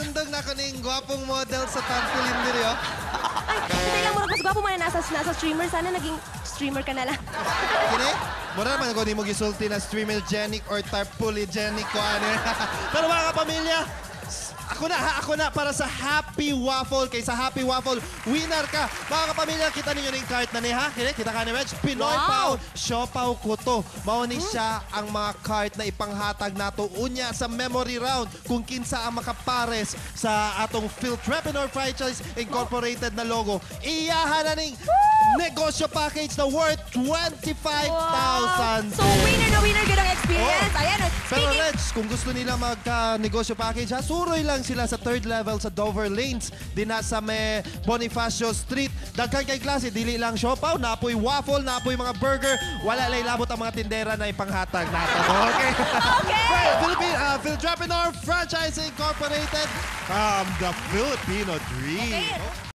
Sundog na ko ning gwapong model sa tarpaulin diri, oh. Ay, hindi lang murag mas gwapo man na nasa streamer. Sana naging streamer ka na lang. Kini? Mura naman ko ni mo gisulti na streamer-genic or tarpaulin-genic ko ano. Pero mga kapamilya, ako na para sa Happy Waffle. Kay sa Happy Waffle, winner ka. Mga kapamilya, kita ninyo ning cart na ni ha. Kini, kita ka ni Reg. Pinoy Pao, Siopaw Kuto. Mao ni siya ang mga cart na ipanghatag nato unya sa memory round kung kinsa ang makapares sa atong Philtrepreneur Franchise Incorporated na logo. Iyahan na ning negosyo package na worth 25,000. So, winner na winner yun ang experience. Ayan, Pero speaking... Reg, kung gusto nila magka-negosyo package, ha, suroy lang sila sa third level sa Dover Lanes. Dina sa may Bonifacio Street. Daghan kay klase, dili lang siopaw, napoy waffle, napoy mga burger. Wala lay labot ang mga tindera na ipanghatag natin. Okay? Okay! Philtrepreneur Franchise Incorporated. The Filipino Dream. Okay.